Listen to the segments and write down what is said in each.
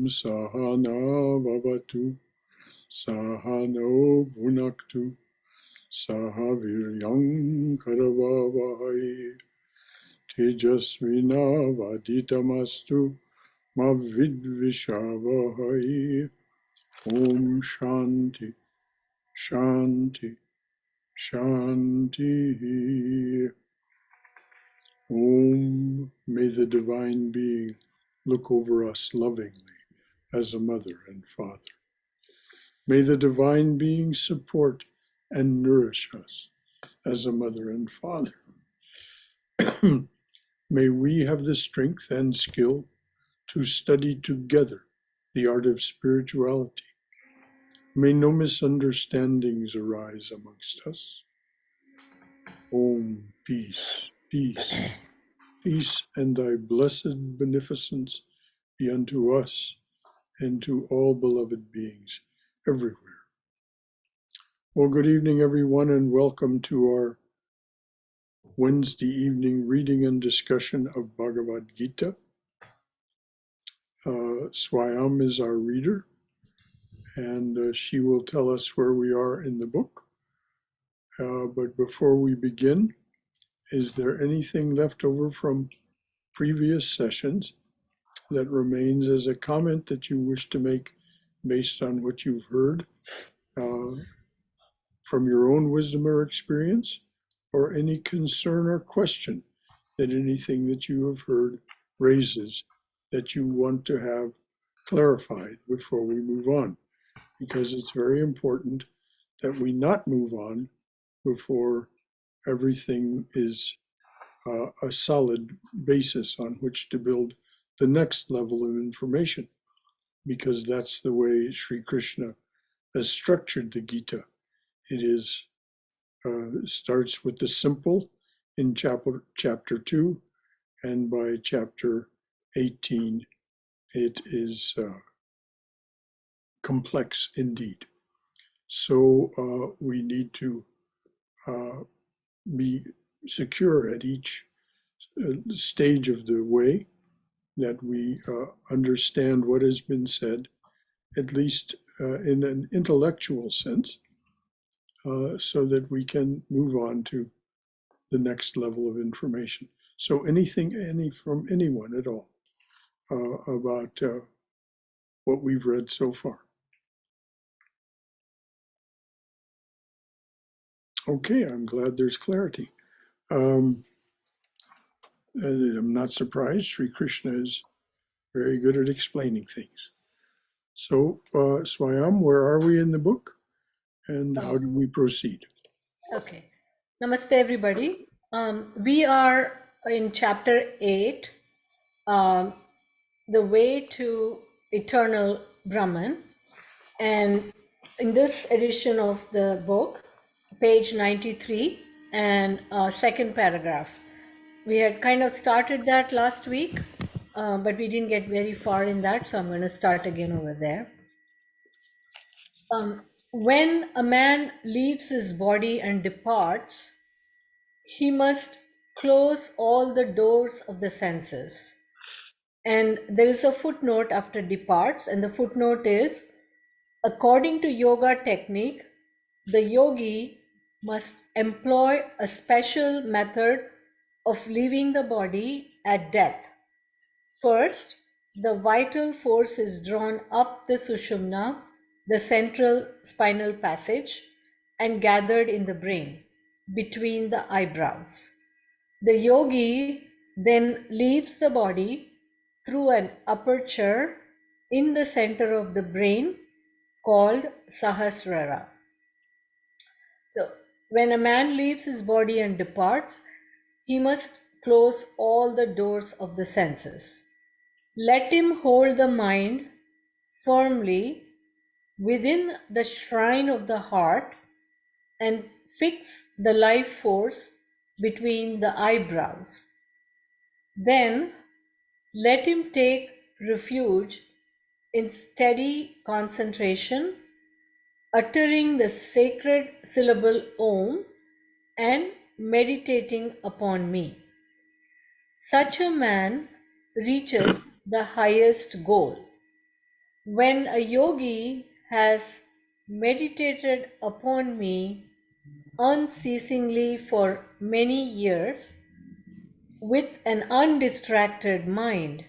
Sahana Vavatu Sahano Bhunaktu Sahaviryam Karavavahai Tejasvina Vaditamastu Mavidvishavahai. Om Shanti Shanti Shanti. Om. May the Divine Being look over us lovingly as a mother and father. May the Divine Being support and nourish us as a mother and father. May we have the strength and skill to study together the art of spirituality. May no misunderstandings arise amongst us. Om. Peace, peace, peace, and thy blessed beneficence be unto us and to all beloved beings everywhere. Well, good evening, everyone, and welcome to our Wednesday evening reading and discussion of Bhagavad Gita. Swayam is our reader, and she will tell us where we are in the book. But before we begin, is there anything left over from previous sessions that remains as a comment that you wish to make based on what you've heard from your own wisdom or experience, or any concern or question that anything that you have heard raises that you want to have clarified before we move on? Because it's very important that we not move on before everything is a solid basis on which to build the next level of information, because that's the way Sri Krishna has structured the Gita. It is starts with the simple in chapter 2, and by chapter 18, it is complex indeed. So we need to be secure at each stage of the way that we understand what has been said, at least in an intellectual sense, so that we can move on to the next level of information. So anything from anyone at all about what we've read so far. Okay, I'm glad there's clarity. And I'm not surprised. Sri Krishna is very good at explaining things. So, Swayam, where are we in the book, and how do we proceed? Okay. Namaste, everybody. We are in chapter 8, the way to eternal Brahman. And in this edition of the book, page 93 and second paragraph. We had kind of started that last week, but we didn't get very far in that, so I'm going to start again over there. When a man leaves his body and departs, he must close all the doors of the senses. And there is a footnote after departs, and the footnote is, according to yoga technique, the yogi must employ a special method of leaving the body at death. First, the vital force is drawn up the sushumna, the central spinal passage, and gathered in the brain, between the eyebrows. The yogi then leaves the body through an aperture in the center of the brain called Sahasrara. So, when a man leaves his body and departs, he must close all the doors of the senses. Let him hold the mind firmly within the shrine of the heart and fix the life force between the eyebrows. Then let him take refuge in steady concentration, uttering the sacred syllable Om and meditating upon me. Such a man reaches the highest goal. When a yogi has meditated upon me unceasingly for many years with an undistracted mind,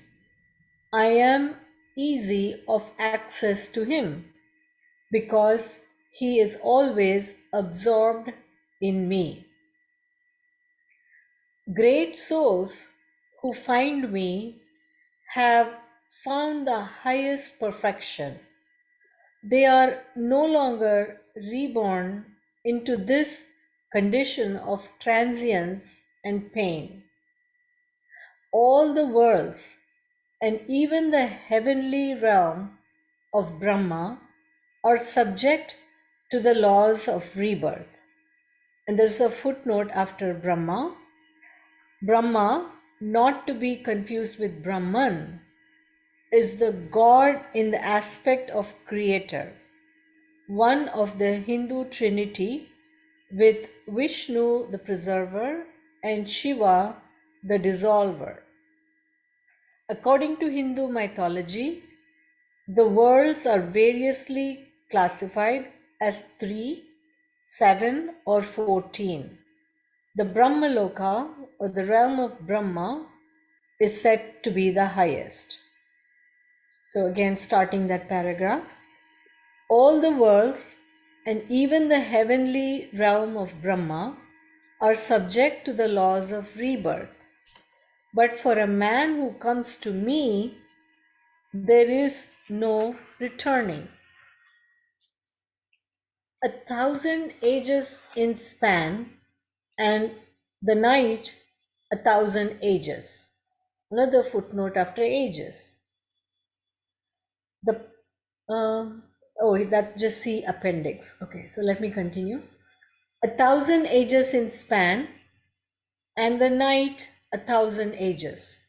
I am easy of access to him because he is always absorbed in me. Great souls who find me have found the highest perfection. They are no longer reborn into this condition of transience and pain. All the worlds and even the heavenly realm of Brahma are subject to the laws of rebirth. And there's a footnote after Brahma. Brahma, not to be confused with Brahman, is the God in the aspect of creator, one of the Hindu trinity, with Vishnu the preserver and Shiva the dissolver. According to Hindu mythology, the worlds are variously classified as 3, 7, or 14. The Brahmaloka, or the realm of Brahma, is said to be the highest. So again, starting that paragraph, all the worlds and even the heavenly realm of Brahma are subject to the laws of rebirth. But for a man who comes to me, there is no returning. 1,000 ages in span, and the night 1,000 ages. Another footnote after ages. The that's just see appendix. Okay, so let me continue. 1,000 ages in span, and the night 1,000 ages.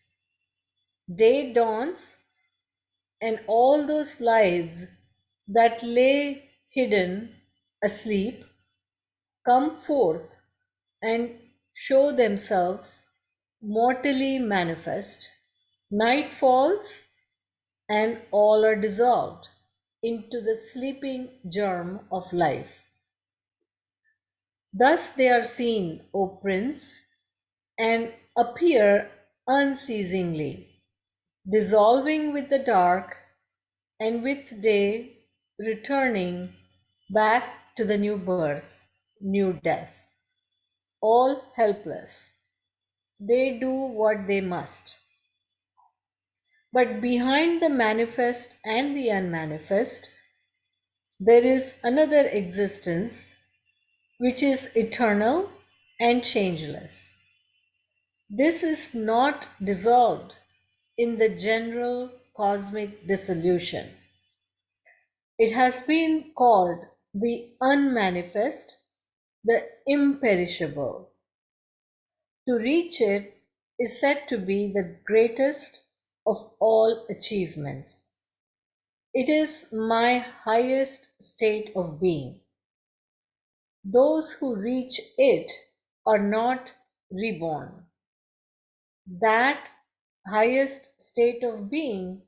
Day dawns, and all those lives that lay hidden asleep come forth and show themselves mortally manifest. Night falls, and all are dissolved into the sleeping germ of life. Thus they are seen, O Prince, and appear unceasingly, dissolving with the dark, and with day returning back to the new birth, new death. All helpless, they do what they must. But behind the manifest and the unmanifest, there is another existence which is eternal and changeless. This is not dissolved in the general cosmic dissolution. It has been called the unmanifest, the imperishable. To reach it is said to be the greatest of all achievements. It is my highest state of being. Those who reach it are not reborn. That highest state of being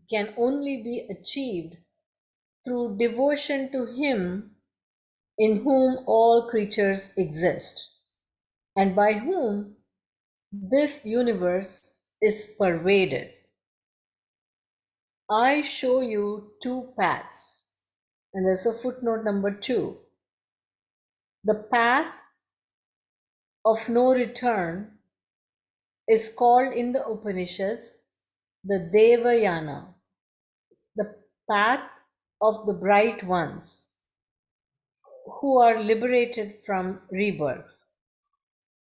can only be achieved through devotion to Him in whom all creatures exist, and by whom this universe is pervaded. I show you two paths, and there's a footnote number 2. The path of no return is called in the Upanishads the Devayana, the path of the bright ones who are liberated from rebirth.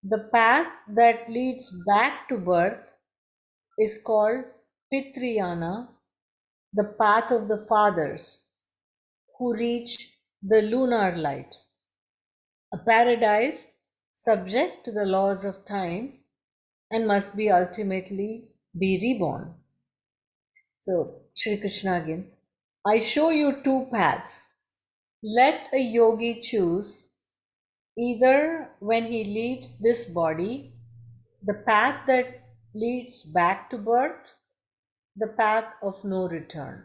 The path that leads back to birth is called Pitriyana, the path of the fathers who reach the lunar light, a paradise subject to the laws of time and must be ultimately be reborn. So, Sri Krishna again, I show you two paths. Let a yogi choose either when he leaves this body, the path that leads back to birth, the path of no return.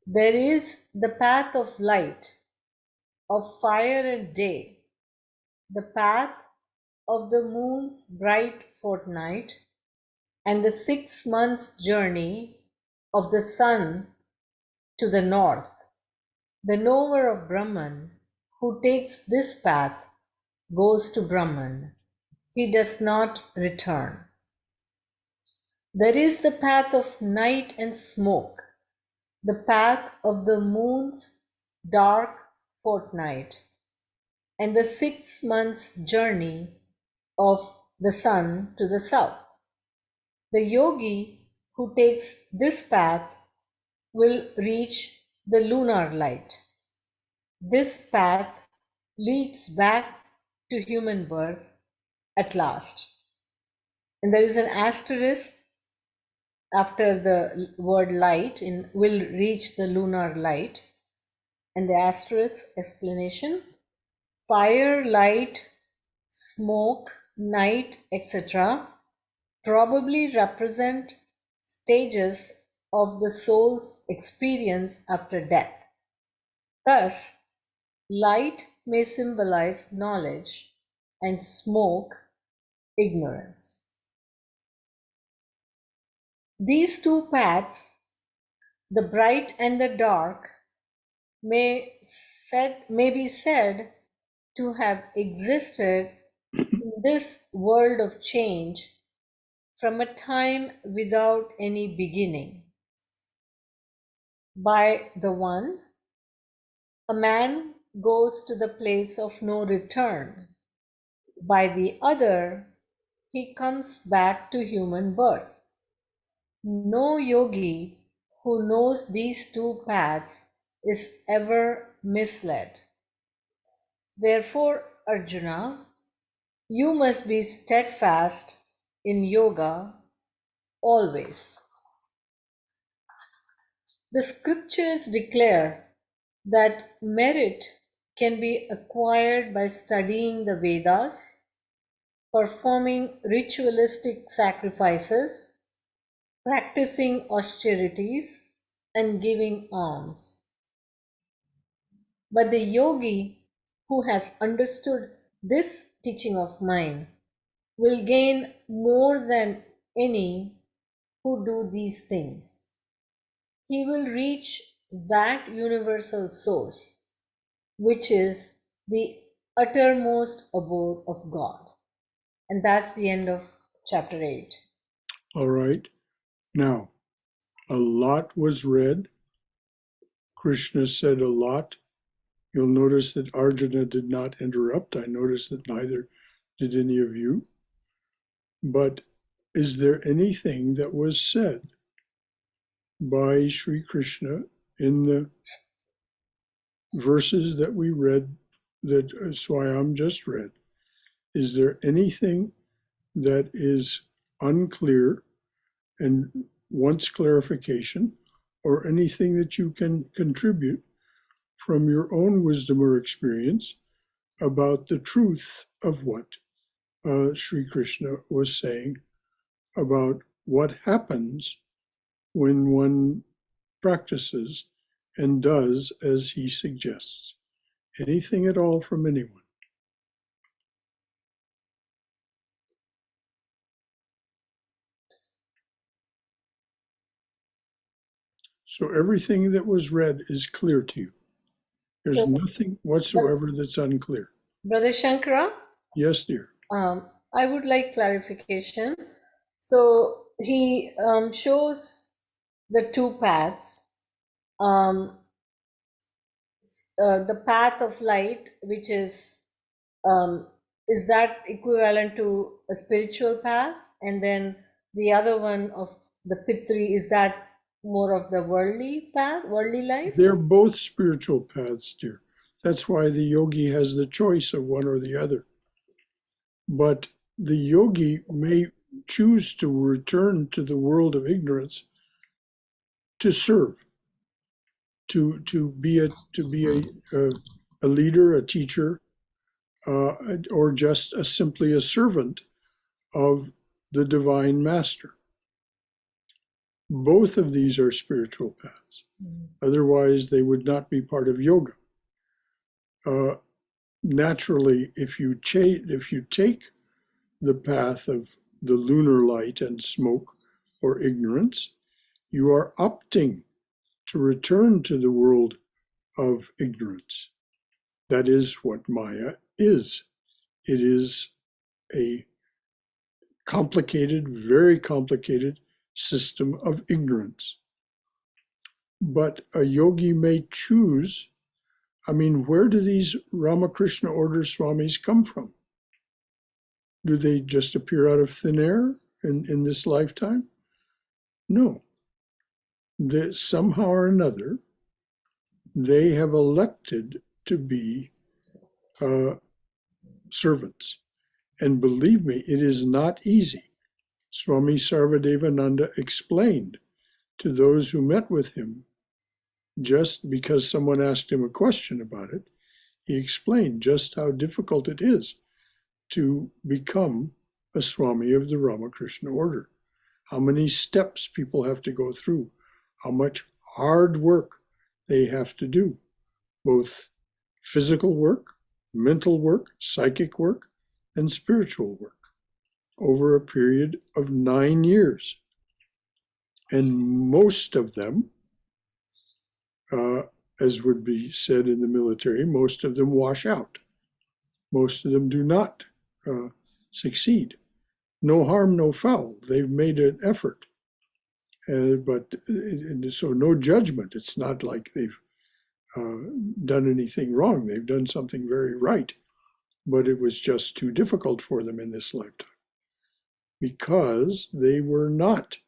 There is the path of light, of fire and day, the path of the moon's bright fortnight, and the 6 months' journey of the sun to the north. The knower of Brahman, who takes this path, goes to Brahman. He does not return. There is the path of night and smoke, the path of the moon's dark fortnight, and the 6 months' journey of the sun to the south. The yogi who takes this path will reach the lunar light. This path leads back to human birth at last. And there is an asterisk after the word light in will reach the lunar light. And the asterisk explanation: fire, light, smoke, night, etc. probably represent stages of the soul's experience after death. Thus, light may symbolize knowledge and smoke ignorance. These two paths, the bright and the dark, may be said to have existed in this world of change from a time without any beginning. By the one, a man goes to the place of no return. By the other, he comes back to human birth. No yogi who knows these two paths is ever misled. Therefore, Arjuna, you must be steadfast in yoga always. The scriptures declare that merit can be acquired by studying the Vedas, performing ritualistic sacrifices, practicing austerities, and giving alms. But the yogi who has understood this teaching of mine will gain more than any who do these things. He will reach that universal source, which is the uttermost abode of God. And that's the end of chapter 8. All right. Now, a lot was read. Krishna said a lot. You'll notice that Arjuna did not interrupt. I noticed that neither did any of you. But is there anything that was said by Sri Krishna in the verses that we read, that Swayam just read? Is there anything that is unclear and wants clarification, or anything that you can contribute from your own wisdom or experience about the truth of what Sri Krishna was saying about what happens when one practices and does as he suggests? Anything at all from anyone? So everything that was read is clear to you. There's So, nothing whatsoever that's unclear. Brother Shankara, Yes, dear. I would like clarification. So he shows the two paths. The path of light, which is that equivalent to a spiritual path? And then the other one of the Pitri, is that more of the worldly path, worldly life? They're both spiritual paths, dear. That's why the yogi has the choice of one or the other. But the yogi may choose to return to the world of ignorance to serve, to be a leader, a teacher, or just simply a servant of the divine master. Both of these are spiritual paths. Otherwise, they would not be part of yoga. Naturally, if you take the path of the lunar light and smoke or ignorance, you are opting to return to the world of ignorance. That is what Maya is. It is a complicated, very complicated system of ignorance. But a yogi may choose. I mean, where do these Ramakrishna order swamis come from? Do they just appear out of thin air in this lifetime? No. Somehow or another, they have elected to be servants. And believe me, it is not easy. Swami Sarvadevananda explained to those who met with him, just because someone asked him a question about it, he explained just how difficult it is to become a Swami of the Ramakrishna order. How many steps people have to go through, how much hard work they have to do, both physical work, mental work, psychic work, and spiritual work over a period of 9 years. And most of them, as would be said in the military, most of them wash out. Most of them do not succeed. No harm, no foul. They've made an effort. So no judgment. It's not like they've done anything wrong. They've done something very right. But it was just too difficult for them in this lifetime because they were not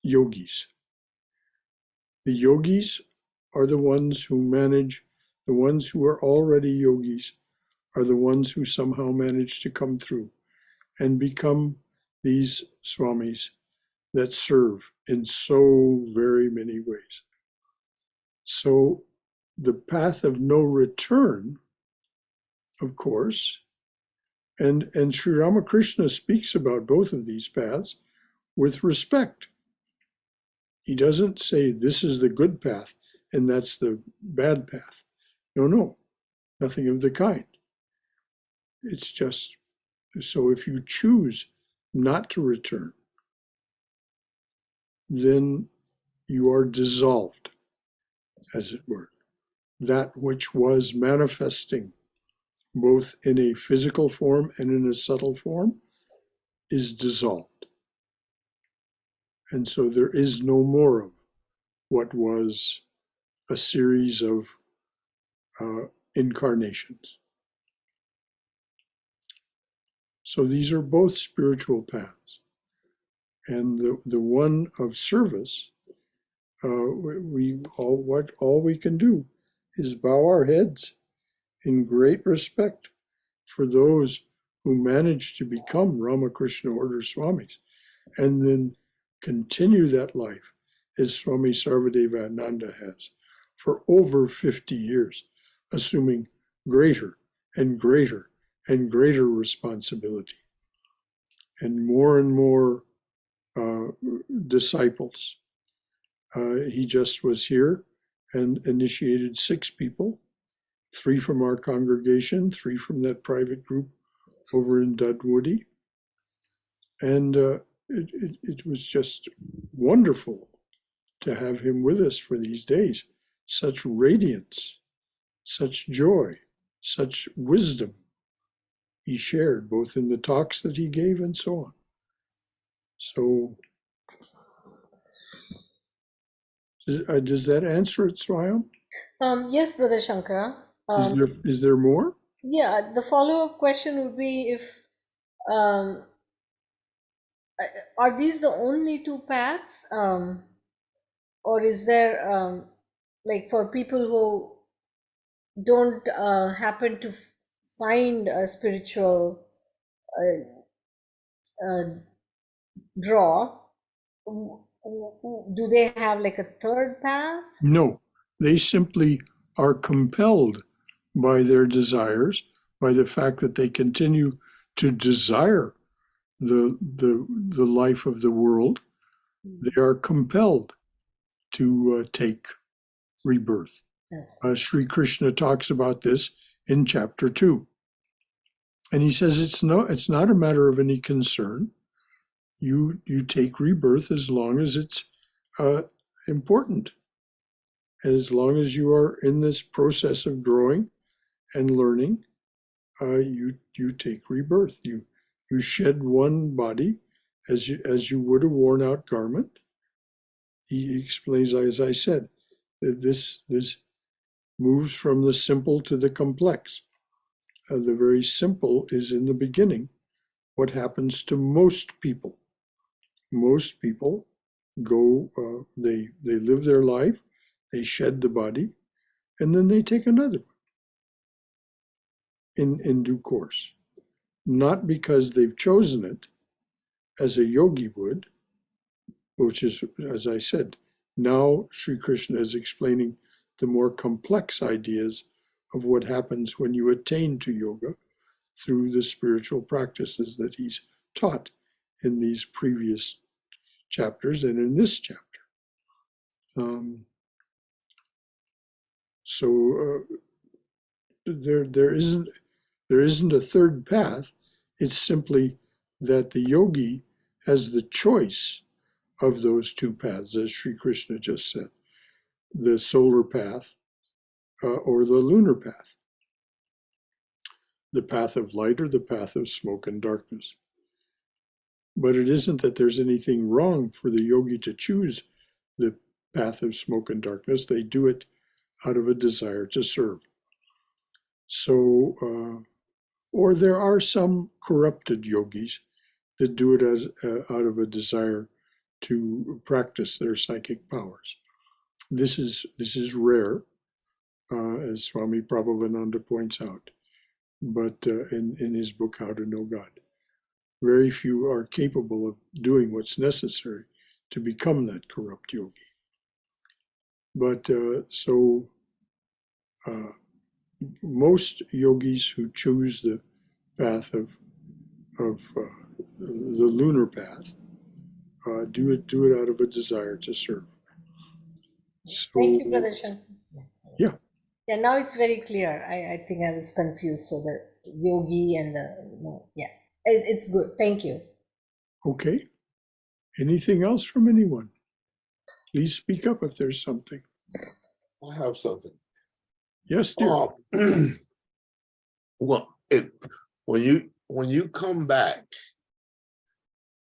yogis. The yogis are the ones who manage, the ones who are already yogis are the ones who somehow manage to come through and become these swamis that serve in so very many ways. So the path of no return, of course, and Sri Ramakrishna speaks about both of these paths with respect. He doesn't say this is the good path and that's the bad path. No, nothing of the kind. It's just, so if you choose not to return, then you are dissolved, as it were. That which was manifesting both in a physical form and in a subtle form is dissolved. And so there is no more of what was a series of incarnations. So these are both spiritual paths. And the one of service, all we can do is bow our heads in great respect for those who managed to become Ramakrishna order swamis, and then continue that life as Swami Sarvadevananda has for over 50 years, assuming greater and greater and greater responsibility, and more disciples. He just was here and initiated 6 people, 3 from our congregation, 3 from that private group over in Dudwoody. And it was just wonderful to have him with us for these days. Such radiance, such joy, such wisdom he shared, both in the talks that he gave and so on. So, does that answer it, Swayam? Yes, Brother Shankara. Is there more? Yeah, the follow-up question would be if are these the only 2 paths, or is there like for people who don't happen to find a spiritual draw, do they have like a 3rd path? No, they simply are compelled by their desires, by the fact that they continue to desire the life of the world, They are compelled to take rebirth. Sri Krishna talks about this in chapter 2. And he says it's not a matter of any concern. You take rebirth as long as it's important. And as long as you are in this process of growing and learning, you take rebirth. You shed one body as you would a worn out garment. He explains, as I said, that this moves from the simple to the complex. The very simple is in the beginning. What happens to most people? Most people go, they live their life, they shed the body, and then they take another one in due course. Not because they've chosen it, as a yogi would, which is, as I said, now Sri Krishna is explaining the more complex ideas of what happens when you attain to yoga through the spiritual practices that he's taught in these previous chapters and in this chapter. There isn't a third path. It's simply that the yogi has the choice of those two paths, as Sri Krishna just said, the solar path or the lunar path, the path of light or the path of smoke and darkness. But it isn't that there's anything wrong for the yogi to choose the path of smoke and darkness. They do it out of a desire to serve. So, or there are some corrupted yogis that do it as out of a desire to practice their psychic powers. This is rare, as Swami Prabhavananda points out, but in his book, How to Know God. Very few are capable of doing what's necessary to become that corrupt yogi. But most yogis who choose the path of the lunar path do it out of a desire to serve. So, thank you, Brother Shankara. Yeah. Yeah, now it's very clear. I think I was confused. So the yogi and it's good. Thank you. Okay. Anything else from anyone? Please speak up if there's something. I have something. Yes, dear. Well, when you come back,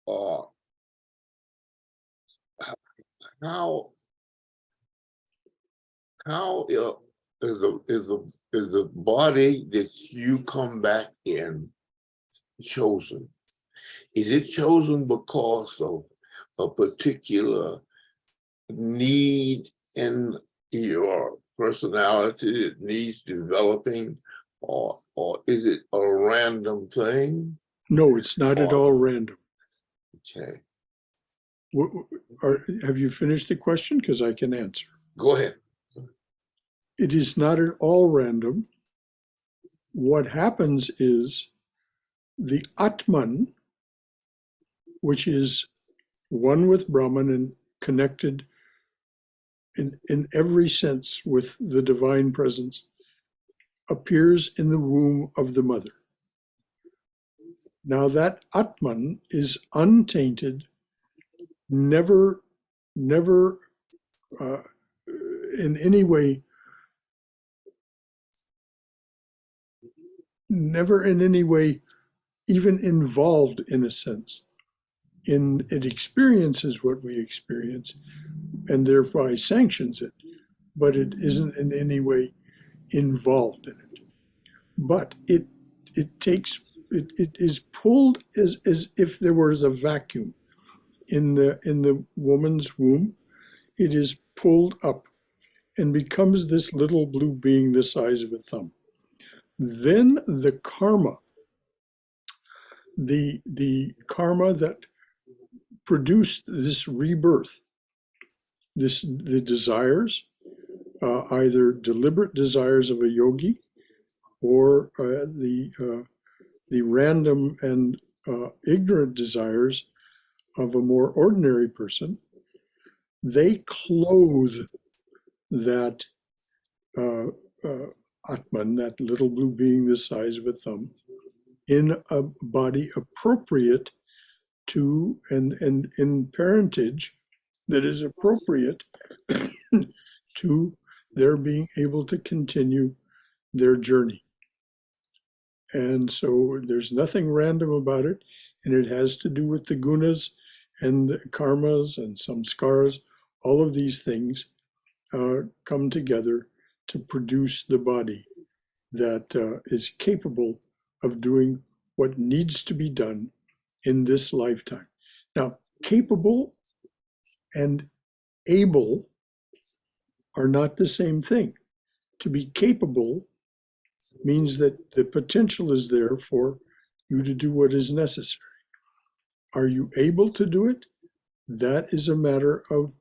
how is the body that you come back in chosen? Is it chosen because of a particular need in your personality that needs developing, or is it a random thing? No, it's not at all random. Okay. Have you finished the question? Because I can answer. Go ahead. It is not at all random. What happens is the Atman, which is one with Brahman and connected in every sense with the divine presence, appears in the womb of the mother. Now that Atman is untainted, never in any way, even involved in a sense. It experiences what we experience and thereby sanctions it, but it isn't in any way involved in it. But it is pulled as if there was a vacuum in the woman's womb. It is pulled up and becomes this little blue being the size of a thumb. Then the karma that produced this rebirth, the desires, either deliberate desires of a yogi or the random and ignorant desires of a more ordinary person, they clothe that Atman, that little blue being the size of a thumb, in a body appropriate to, and in parentage that is appropriate to their being able to continue their journey. And so there's nothing random about it, and it has to do with the gunas and the karmas and samskaras. All of these things come together to produce the body that is capable of doing what needs to be done in this lifetime. Now, capable and able are not the same thing. To be capable means that the potential is there for you to do what is necessary. Are you able to do it? That is a matter of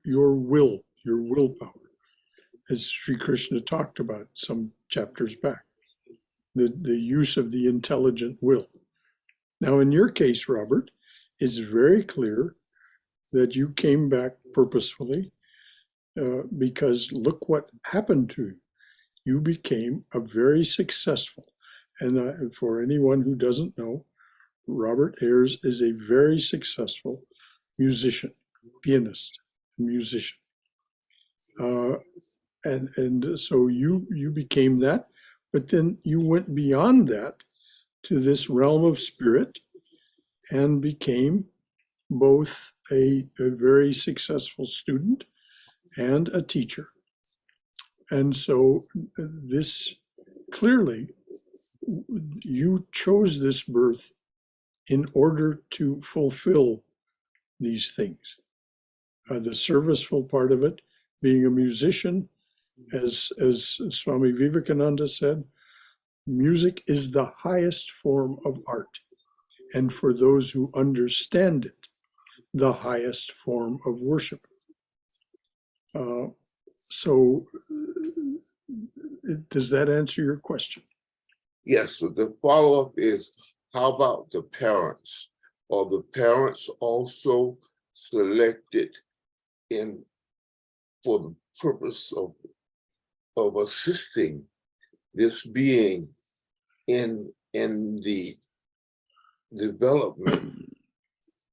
your will, your willpower, as Sri Krishna talked about some chapters back, the use of the intelligent will. Now, in your case, Robert, it's very clear that you came back purposefully because look what happened to you. You became a very successful, and for anyone who doesn't know, Robert Ayers is a very successful musician, pianist, musician. And so you became that, but then you went beyond that to this realm of spirit and became both a very successful student and a teacher. And so this clearly, you chose this birth in order to fulfill these things. The serviceful part of it, being a musician, as Swami Vivekananda said, music is the highest form of art. And for those who understand it, the highest form of worship. So does that answer your question? Yes, but the follow-up is, how about the parents? Are the parents also selected for the purpose of assisting this being in the development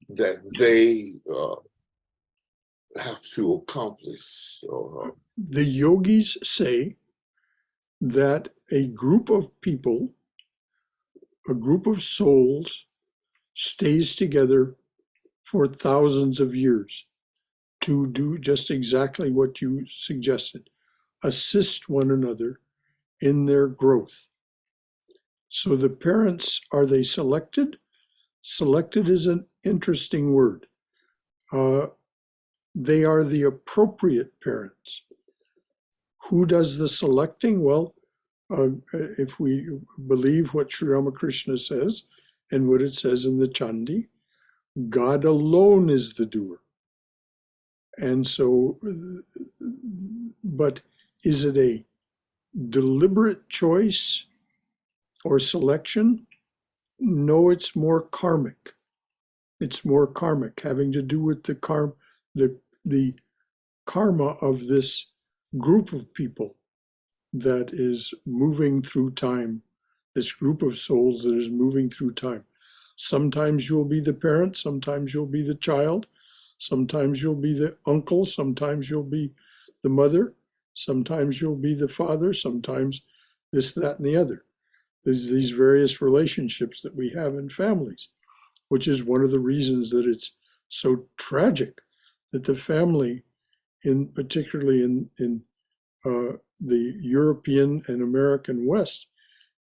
that they have to accomplish? The yogis say that a group of people, a group of souls, stays together for thousands of years to do just exactly what you suggested, assist one another in their growth. So the parents, are they selected? Selected is an interesting word. They are the appropriate parents. Who does the selecting? Well, if we believe what Sri Ramakrishna says and what it says in the Chandi, God alone is the doer. And so, but is it a deliberate choice or selection? No, it's more karmic. It's more karmic, having to do with the karma of this group of people that is moving through time, this group of souls that is moving through time. Sometimes you'll be the parent, sometimes you'll be the child, sometimes you'll be the uncle, sometimes you'll be the mother, sometimes you'll be the father, sometimes this, that, and the other. There's these various relationships that we have in families, which is one of the reasons that it's so tragic that the family, particularly in the European and American West,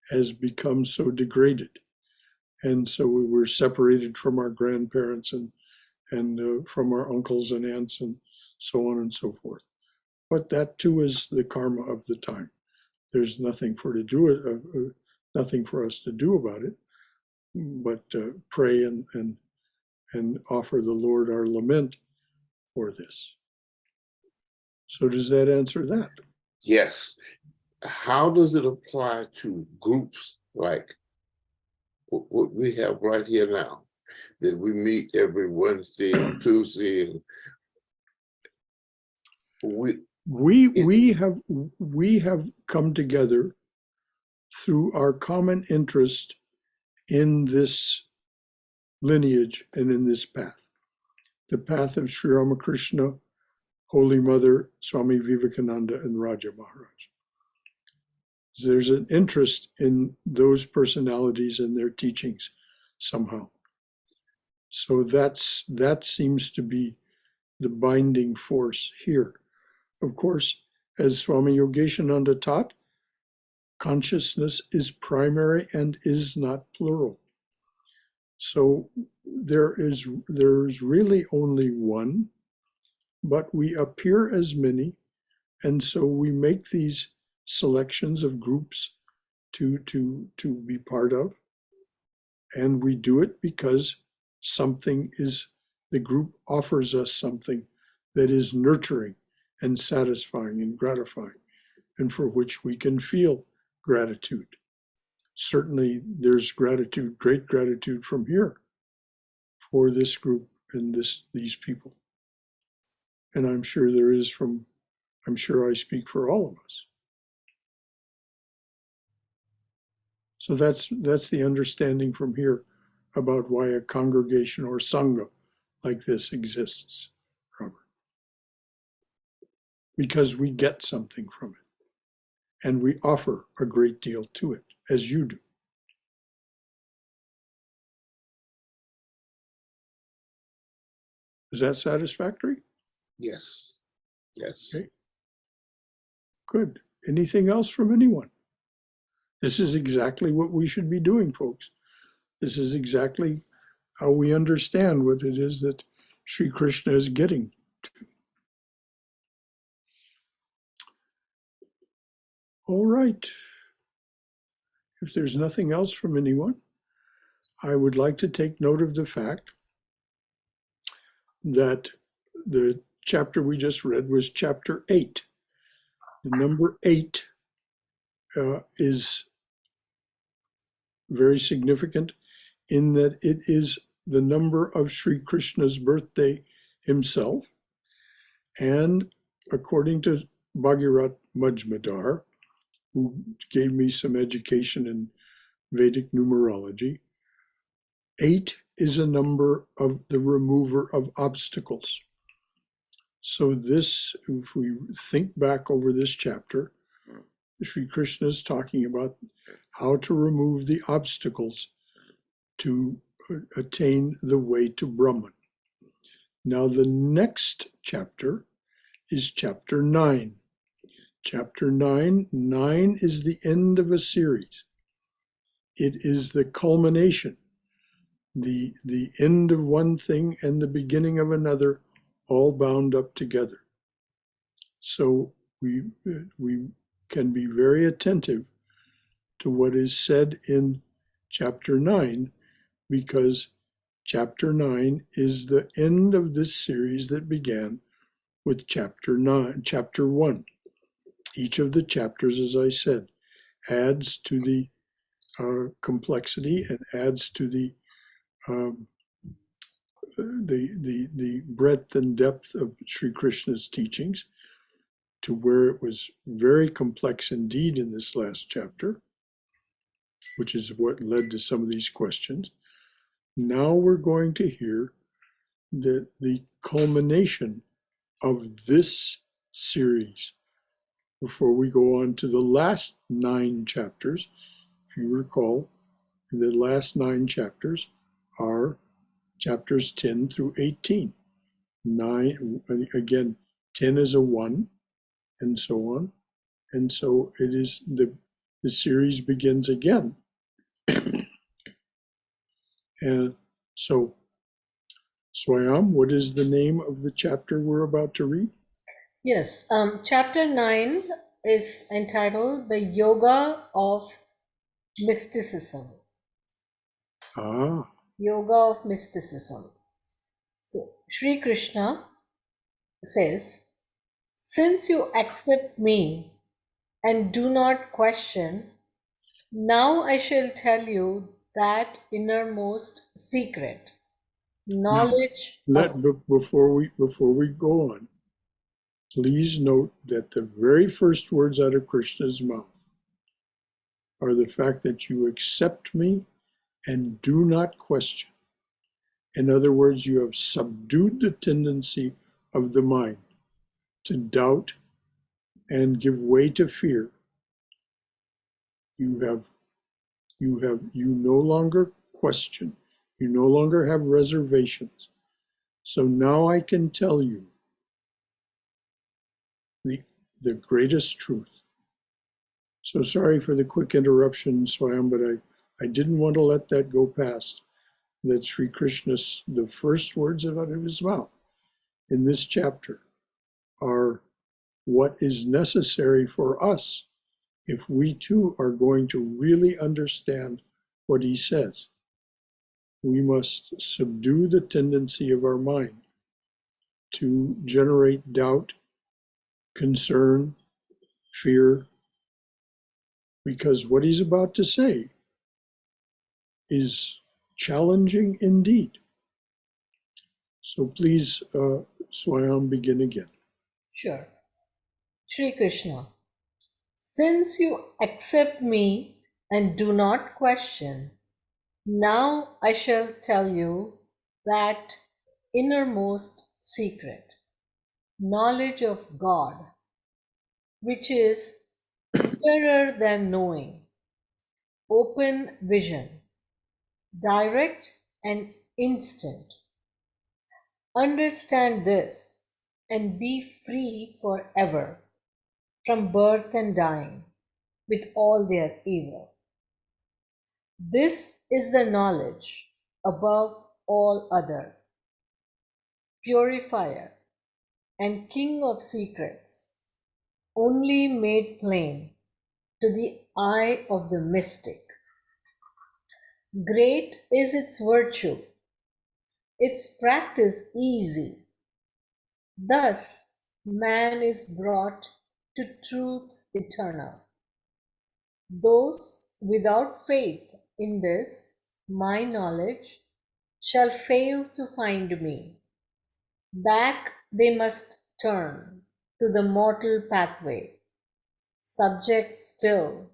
has become so degraded. And so we were separated from our grandparents and from our uncles and aunts and so on and so forth. But that too is the karma of the time. There's nothing for us to do about it, but pray and offer the Lord our lament for this. So does that answer that? Yes. How does it apply to groups like what we have right here now, that we meet every Wednesday and Tuesday? We have come together through our common interest in this lineage and in this path, the path of Sri Ramakrishna, Holy Mother, Swami Vivekananda, and Raja Maharaj. There's an interest in those personalities and their teachings somehow. So that seems to be the binding force here. Of course, as Swami Yogeshananda taught, consciousness is primary and is not plural. So there's really only one, but we appear as many, and so we make these selections of groups to be part of, and we do it because the group offers us something that is nurturing and satisfying and gratifying, and for which we can feel gratitude. Certainly there's gratitude, great gratitude from here for this group and these people. And I'm sure I speak for all of us. So that's the understanding from here about why a congregation or sangha like this exists, Robert. Because we get something from it, and we offer a great deal to it, as you do. Is that satisfactory? Yes. Yes. Okay. Good. Anything else from anyone? This is exactly what we should be doing, folks. This is exactly how we understand what it is that Sri Krishna is getting to. All right. If there's nothing else from anyone, I would like to take note of the fact that the chapter we just read was chapter 8. The number 8 is very significant in that it is the number of Sri Krishna's birthday himself. And according to Bhagavad Majmadar, who gave me some education in Vedic numerology, 8 is a number of the remover of obstacles. So this, if we think back over this chapter, Sri Krishna is talking about how to remove the obstacles to attain the way to Brahman. Now the next chapter is chapter 9. Chapter 9 is the end of a series. It is the culmination, the end of one thing and the beginning of another, all bound up together. So we can be very attentive to what is said in chapter 9, because chapter 9 is the end of this series that began with chapter 1. Each of the chapters, as I said, adds to the complexity and adds to the breadth and depth of Sri Krishna's teachings, to where it was very complex indeed in this last chapter, which is what led to some of these questions. Now we're going to hear the culmination of this series before we go on to the last 9 chapters. If you recall, the last 9 chapters are chapters 10 through 18. 9, again, 10 is a 1, and so on. And so it is the series begins again. And so, Swayam, what is the name of the chapter we're about to read? Yes, chapter 9 is entitled The Yoga of Mysticism. Yoga of Mysticism. So, Sri Krishna says, since you accept me and do not question, now I shall tell you that innermost secret, knowledge. Before we go on, Please note that the very first words out of Krishna's mouth are the fact that you accept me and do not question. In other words, you have subdued the tendency of the mind to doubt and give way to fear. You no longer question. You no longer have reservations. So now I can tell you the greatest truth. So sorry for the quick interruption, Swayam, but I didn't want to let that go past. That Sri Krishna's, the first words out of his mouth in this chapter are what is necessary for us if we too are going to really understand what he says. We must subdue the tendency of our mind to generate doubt, concern, fear, because what he's about to say is challenging indeed. So please, Swayam, begin again. Sure. Shri Krishna, since you accept me and do not question, now I shall tell you that innermost secret, knowledge of God, which is clearer than knowing, open vision, direct and instant. Understand this and be free forever from birth and dying with all their evil. This is the knowledge above all other, purifier and king of secrets, only made plain to the eye of the mystic. Great is its virtue, its practice easy. Thus man is brought to truth eternal. Those without faith in this, my knowledge, shall fail to find me. Back they must turn to the mortal pathway, subject still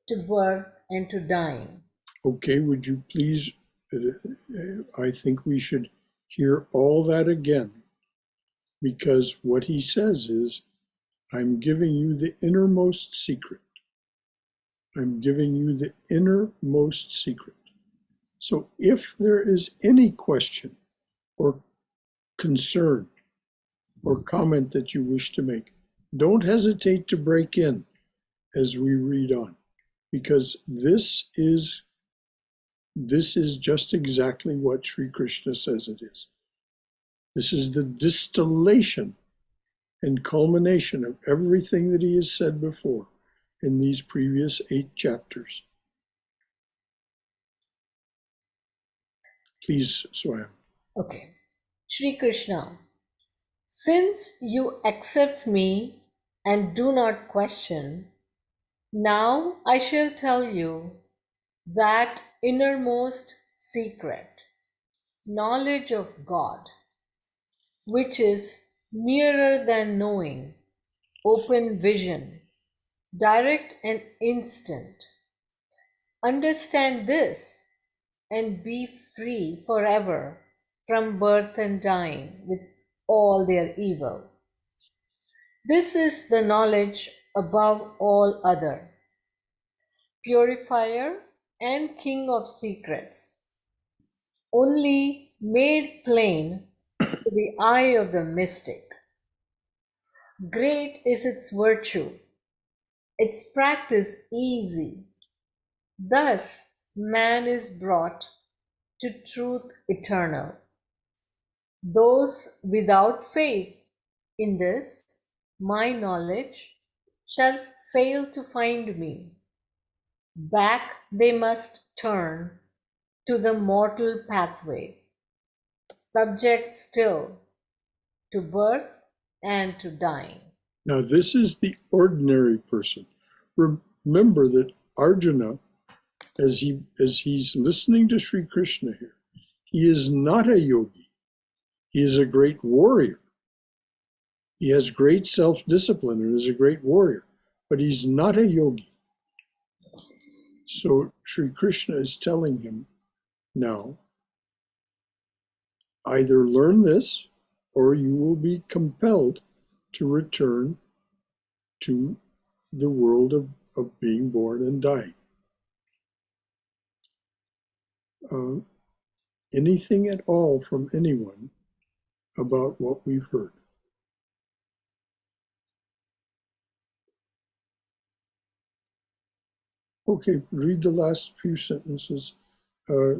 to birth and to dying. Okay, would you please, I think we should hear all that again, because what he says is, I'm giving you the innermost secret. I'm giving you the innermost secret. So if there is any question or concern or comment that you wish to make, don't hesitate to break in as we read on, because this is just exactly what Sri Krishna says it is. This is the distillation and culmination of everything that he has said before in these previous 8 chapters. Please, Swayam. Okay. Shri Krishna, since you accept me and do not question, now I shall tell you that innermost secret, knowledge of God, which is nearer than knowing, open vision, direct and instant. Understand this and be free forever from birth and dying with all their evil. This is the knowledge above all other, purifier and king of secrets, only made plain to the eye of the mystic. Great is its virtue, its practice easy. Thus man is brought to truth eternal. Those without faith in this, my knowledge, shall fail to find me. Back they must turn to the mortal pathway, subject still to birth and to dying. Now, this is the ordinary person. Remember that Arjuna, as he's listening to Sri Krishna here, he is not a yogi. He is a great warrior. He has great self-discipline and is a great warrior, but he's not a yogi. So Sri Krishna is telling him now, either learn this or you will be compelled to return to the world of being born and dying. Anything at all from anyone about what we've heard? Okay, read the last few sentences,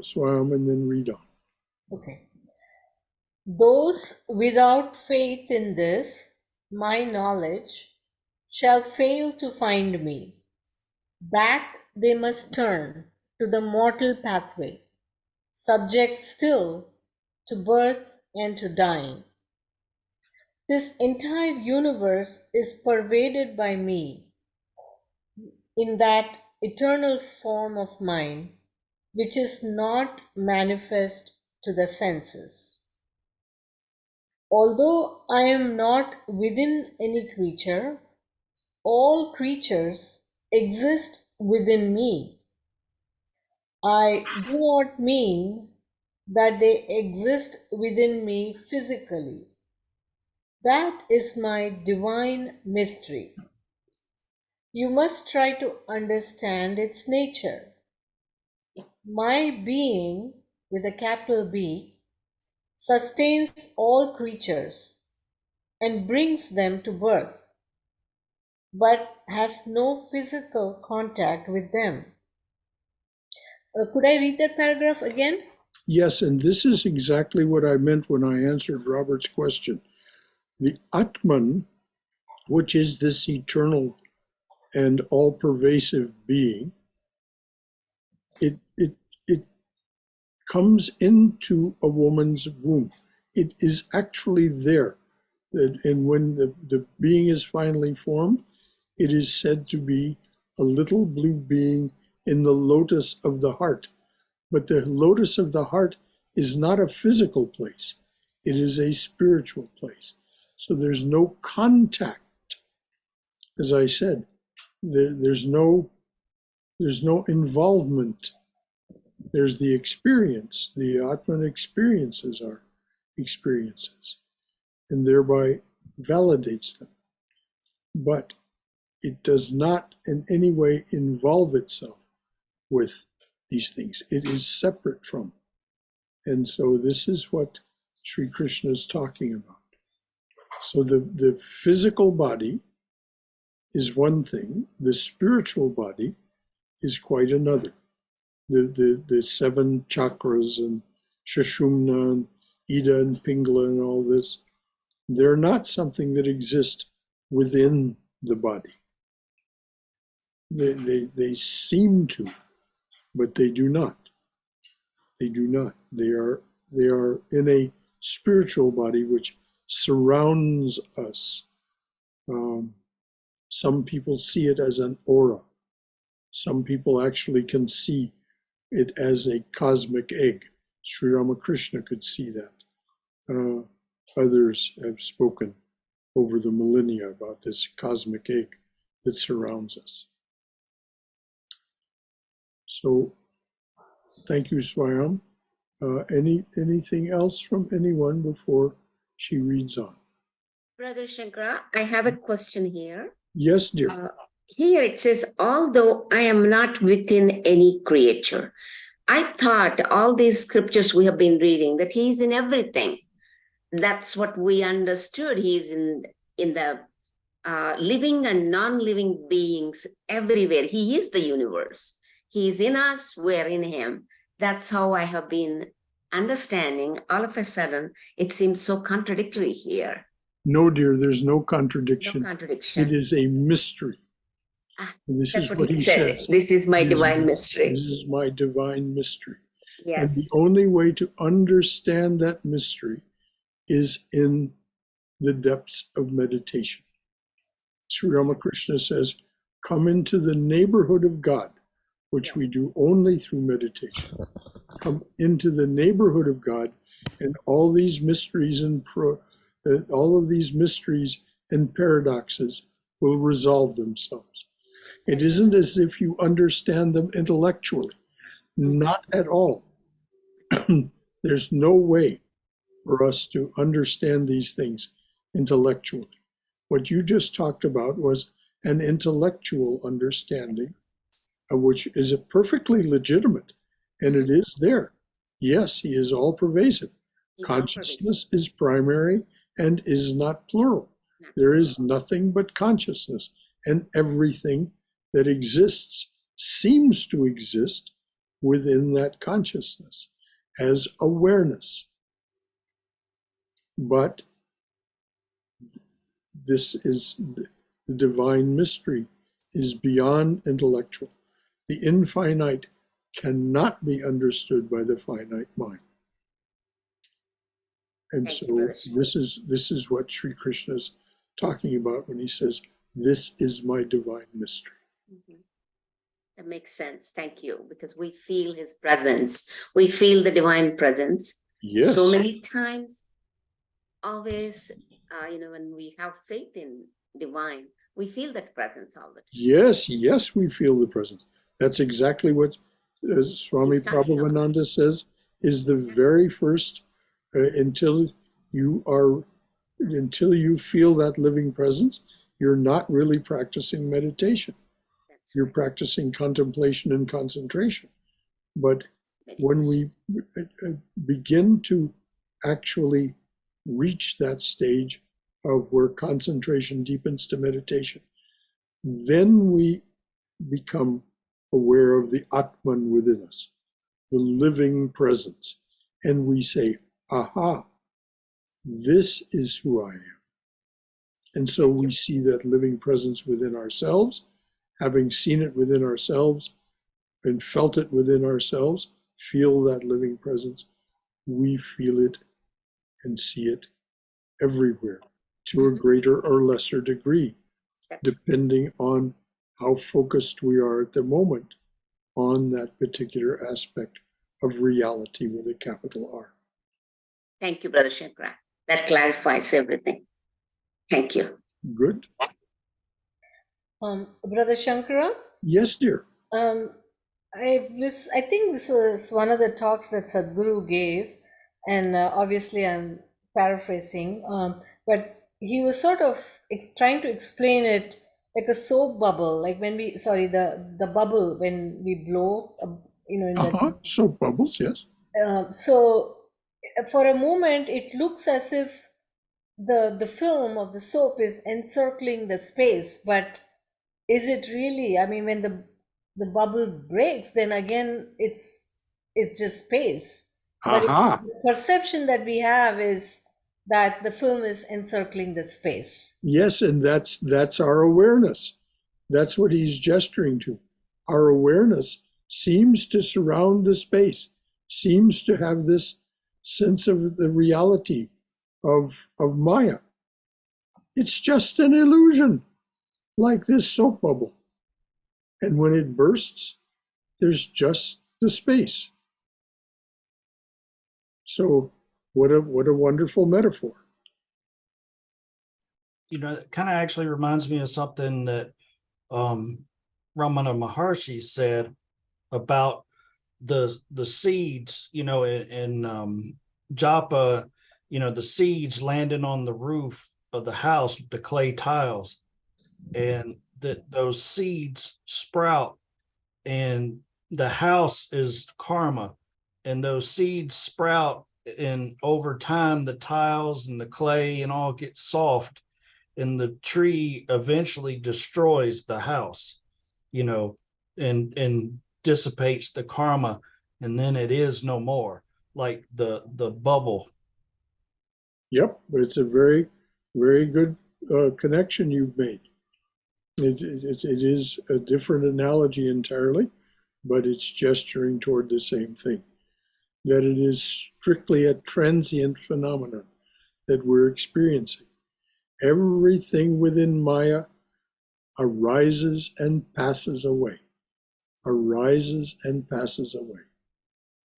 Swam, and then read on. Okay. Those without faith in this, my knowledge, shall fail to find me. Back they must turn to the mortal pathway, subject still to birth and to dying. This entire universe is pervaded by me in that eternal form of mine, which is not manifest to the senses. Although I am not within any creature, all creatures exist within me. I do not mean that they exist within me physically. That is my divine mystery. You must try to understand its nature. My being, with a capital B, sustains all creatures and brings them to birth, but has no physical contact with them. Could I read that paragraph again? Yes, and this is exactly what I meant when I answered Robert's question. The Atman, which is this eternal and all-pervasive being, it comes into a woman's womb. It is actually there. And when the being is finally formed, it is said to be a little blue being in the lotus of the heart. But the lotus of the heart is not a physical place. It is a spiritual place. So there's no contact. As I said, there's no involvement. There's the experience. The Atman experiences our experiences and thereby validates them. But it does not in any way involve itself with these things. It is separate from. And so this is what Sri Krishna is talking about. So the physical body is one thing. The spiritual body is quite another. The seven chakras and Shashumna and Ida and Pingala and all this, they're not something that exists within the body. They seem to, but they do not. They do not. They are in a spiritual body which surrounds us. Some people see it as an aura. Some people actually can see it as a cosmic egg. Sri Ramakrishna could see that. Others have spoken over the millennia about this cosmic egg that surrounds us. So, thank you, Swayam. Anything else from anyone before she reads on? Brother Shankara, I have a question here. Yes, dear. Here it says, although I am not within any creature. I thought all these scriptures we have been reading, that he is in everything. That's what we understood. He is in the living and non-living beings everywhere. He is the universe. He is in us, we're in him. That's how I have been understanding. All of a sudden, it seems so contradictory here. No, dear, there's no contradiction. No contradiction. It is a mystery. This That's is what what he he said. says. This is my divine mystery. This is my divine mystery. Yes. And the only way to understand that mystery is in the depths of meditation. Sri Ramakrishna says, come into the neighborhood of God, which we do only through meditation. Come into the neighborhood of God, and all these mysteries and all of these mysteries and paradoxes will resolve themselves. It isn't as if you understand them intellectually. Not at all. There's no way for us to understand these things intellectually. What you just talked about was an intellectual understanding, which is perfectly legitimate, and it is there. Yes, he is all pervasive. Consciousness is primary and is not plural. There is nothing but consciousness, and everything that exists seems to exist within that consciousness as awareness. But this is the divine mystery is beyond intellectual. The infinite cannot be understood by the finite mind. And so this is what Sri Krishna is talking about when he says, "This is my divine mystery." Mm-hmm. That makes sense. Thank you. Because we feel his presence. We feel the divine presence. Yes. So many times, always, when we have faith in divine, we feel that presence all the time. Yes, we feel the presence. That's exactly what Swami Prabhavananda says is the very first, until you feel that living presence, you're not really practicing meditation. You're practicing contemplation and concentration. But when we begin to actually reach that stage of where concentration deepens to meditation, then we become aware of the Atman within us, the living presence. And we say, aha, this is who I am. And so we see that living presence within ourselves. Having seen it within ourselves and felt it within ourselves, feel that living presence, we feel it and see it everywhere to a greater or lesser degree, depending on how focused we are at the moment on that particular aspect of reality with a capital R. Thank you, Brother Shankara. That clarifies everything. Thank you. Good. Brother Shankara? Yes, dear. I think this was one of the talks that Sadhguru gave, and obviously I'm paraphrasing, but he was sort of trying to explain it like a soap bubble, like when the bubble when we blow, in the Soap bubbles, yes. So for a moment it looks as if the film of the soap is encircling the space, but is it really? I mean, when the bubble breaks, then again it's just space. But the perception that we have is that the film is encircling the space. Yes, and that's our awareness. That's what he's gesturing to. Our awareness seems to surround the space, seems to have this sense of the reality of Maya. It's just an illusion, like this soap bubble. And when it bursts, there's just the space. So what a wonderful metaphor. It kind of actually reminds me of something that Ramana Maharshi said about the seeds, in japa, the seeds landing on the roof of the house with the clay tiles, and that those seeds sprout, and the house is karma, and those seeds sprout, and over time the tiles and the clay and all get soft, and the tree eventually destroys the house, and dissipates the karma, and then it is no more, like the bubble. Yep, but it's a very, very good connection you've made. It is a different analogy entirely, but it's gesturing toward the same thing, that it is strictly a transient phenomenon that we're experiencing. Everything within Maya arises and passes away,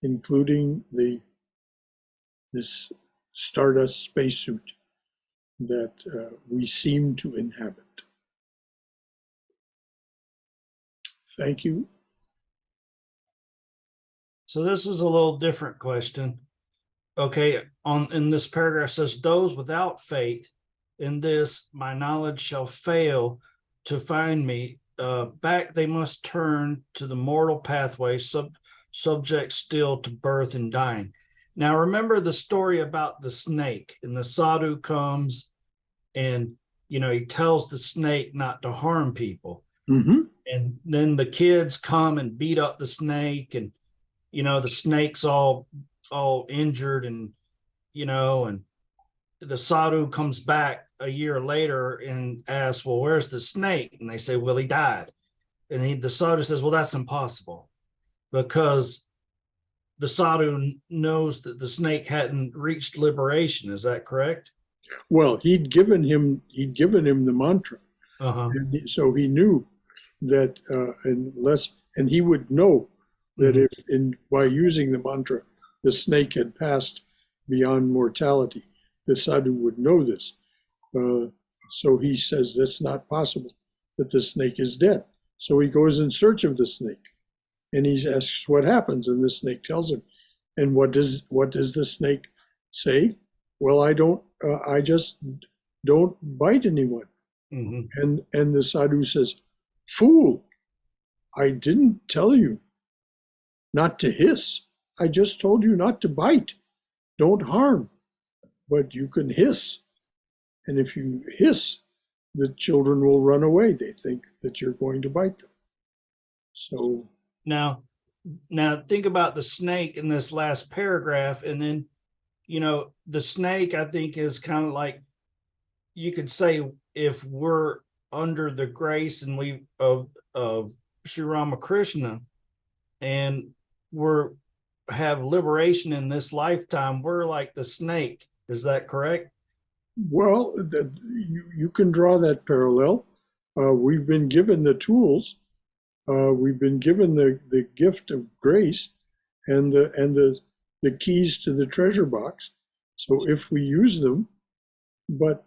including this stardust spacesuit that we seem to inhabit. Thank you. So this is a little different question. Okay, in this paragraph says, those without faith in this, my knowledge shall fail to find me. Back they must turn to the mortal pathway, subject still to birth and dying. Now remember the story about the snake, and the sadhu comes and he tells the snake not to harm people. Mm-hmm. And then the kids come and beat up the snake, and the snake's all injured, and and the sadhu comes back a year later and asks, well, where's the snake? And they say, well, he died. And the sadhu says, well, that's impossible, because the sadhu knows that the snake hadn't reached liberation. Is that correct? Well, he'd given him the mantra, Uh-huh. so he knew that and he would know that if by using the mantra the snake had passed beyond mortality, the sadhu would know this. So he says that's not possible, that the snake is dead. So he goes in search of the snake, and he asks what happens, and the snake tells him. And what does the snake say? Well, I just don't bite anyone. Mm-hmm. And the sadhu says, fool, I didn't tell you not to hiss. I just told you not to bite. Don't harm, but you can hiss. And if you hiss, the children will run away. They think that you're going to bite them. So now think about the snake in this last paragraph. And then, the snake, I think, is kind of like, you could say, if we're under the grace and of Sri Ramakrishna, and have liberation in this lifetime, we're like the snake. Is that correct? Well, you can draw that parallel. We've been given the tools. We've been given the gift of grace and the keys to the treasure box. So if we use them, but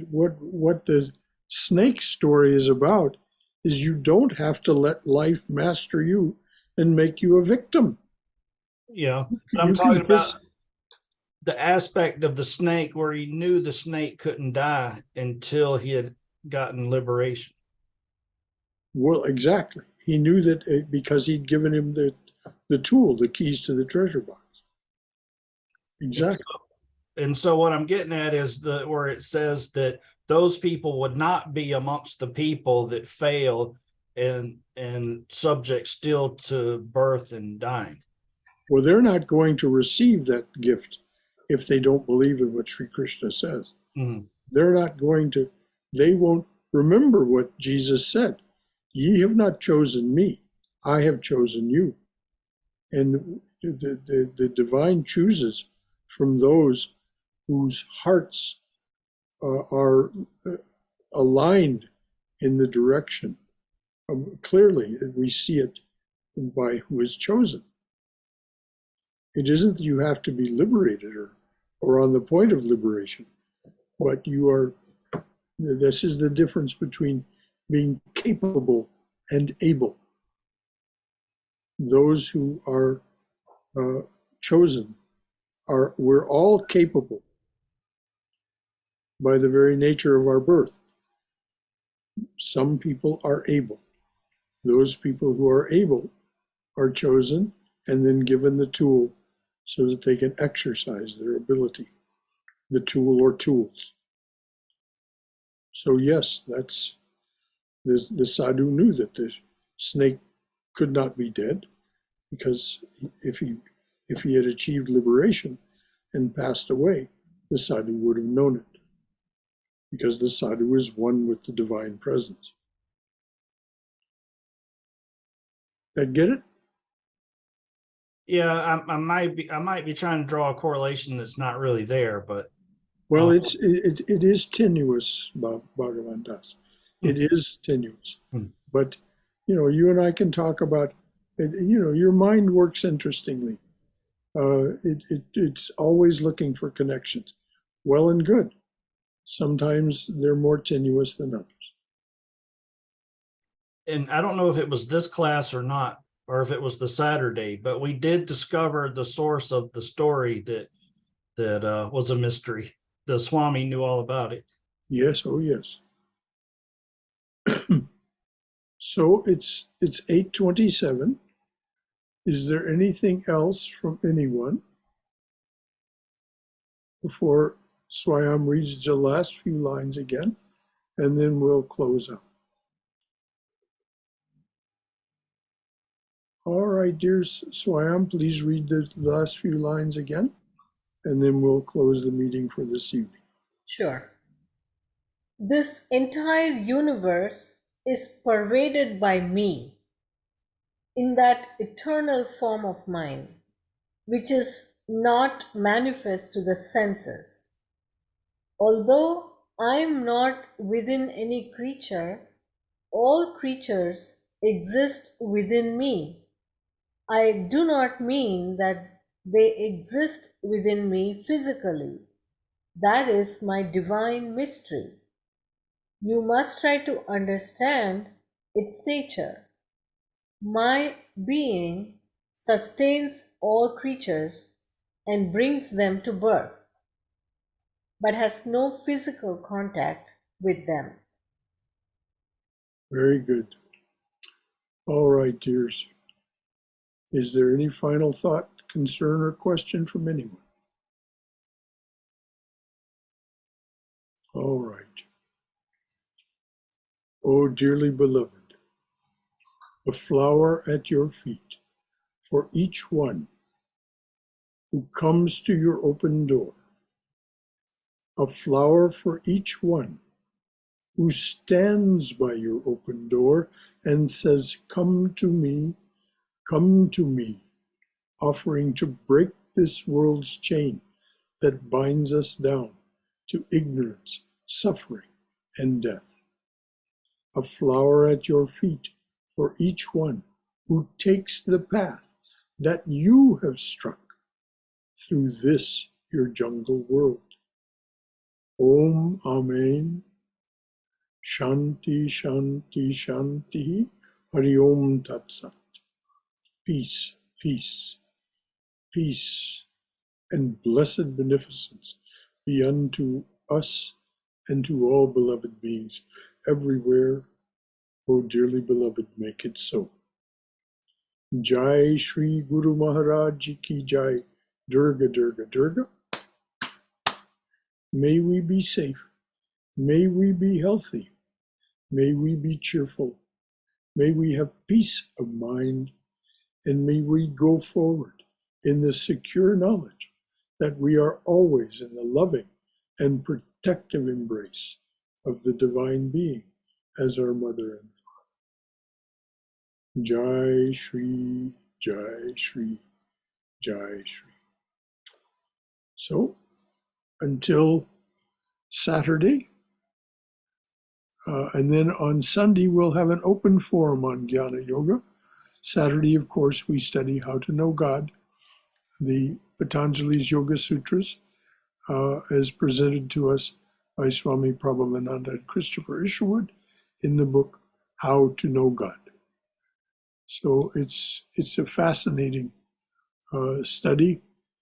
what the snake story is about is you don't have to let life master you and make you a victim. Yeah, I'm talking about the aspect of the snake where he knew the snake couldn't die until he had gotten liberation. Well, exactly. He knew that because he'd given him the tool, the keys to the treasure box. Exactly. And so what I'm getting at is where it says that those people would not be amongst the people that failed and subject still to birth and dying. Well, they're not going to receive that gift if they don't believe in what Sri Krishna says. Mm-hmm. They're not going to, they won't remember what Jesus said. Ye have not chosen me, I have chosen you. And the divine chooses from those whose hearts are aligned in the direction. Clearly, we see it by who is chosen. It isn't that you have to be liberated or on the point of liberation, but you are, this is the difference between being capable and able. Those who are chosen we're all capable by the very nature of our birth. Some people are able. Those people who are able are chosen and then given the tool so that they can exercise their ability, the tool or tools. So yes, that's the sadhu knew that the snake could not be dead, because if he had achieved liberation and passed away, the sadhu would have known it, because the sadhu is one with the divine presence. That get it? Yeah, I might be trying to draw a correlation that's not really there, but well, it is tenuous, Bhagavananda. It is tenuous, but you and I can talk about it. Your mind works interestingly. It's always looking for connections. Well and good. Sometimes they're more tenuous than others. And I don't know if it was this class or not, or if it was the Saturday, but we did discover the source of the story that was a mystery. The Swami knew all about it. Yes, oh yes. So it's 8:27. Is there anything else from anyone before Swayam reads the last few lines again, and then we'll close out. All right, dear Swayam, please read the last few lines again, and then we'll close the meeting for this evening. Sure. This entire universe is pervaded by me in that eternal form of mine, which is not manifest to the senses. Although I am not within any creature, all creatures exist within me. I do not mean that they exist within me physically. That is my divine mystery. You must try to understand its nature. My being sustains all creatures and brings them to birth, but has no physical contact with them. Very good. All right, dears. Is there any final thought, concern, or question from anyone? All right. Oh, dearly beloved, a flower at your feet for each one who comes to your open door, a flower for each one who stands by your open door and says, come to me, offering to break this world's chain that binds us down to ignorance, suffering, and death. A flower at your feet for each one who takes the path that you have struck through this your jungle world. Om Amen. Shanti, Shanti, Shanti. Hari Om Tat Sat. Peace, peace, peace, and blessed beneficence be unto us and to all beloved beings everywhere. O dearly beloved, make it so. Jai Shri Guru Maharaj Ji Ki Jai. Durga, Durga, Durga. May we be safe. May we be healthy. May we be cheerful. May we have peace of mind. And may we go forward in the secure knowledge that we are always in the loving and protective embrace of the Divine Being as our Mother and Father. Jai Shri, Jai Shri, Jai Shri. So, until Saturday, and then on Sunday, we'll have an open forum on Jnana Yoga. Saturday, of course, we study how to know God, the Patanjali's Yoga Sutras, as presented to us by Swami Prabhavananda and Christopher Isherwood in the book How to Know God. So it's a fascinating study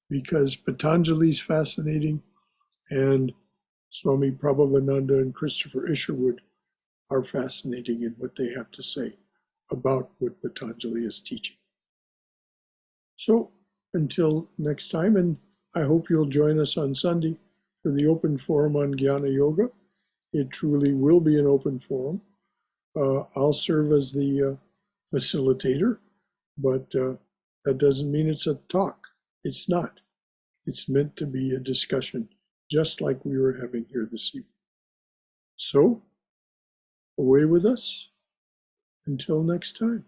because Patanjali is fascinating and Swami Prabhavananda and Christopher Isherwood are fascinating in what they have to say about what Patanjali is teaching. So until next time, and I hope you'll join us on Sunday for the open forum on Jnana Yoga. It truly will be an open forum. I'll serve as the facilitator, but that doesn't mean it's a talk. It's not. It's meant to be a discussion, just like we were having here this evening. So, away with us. Until next time.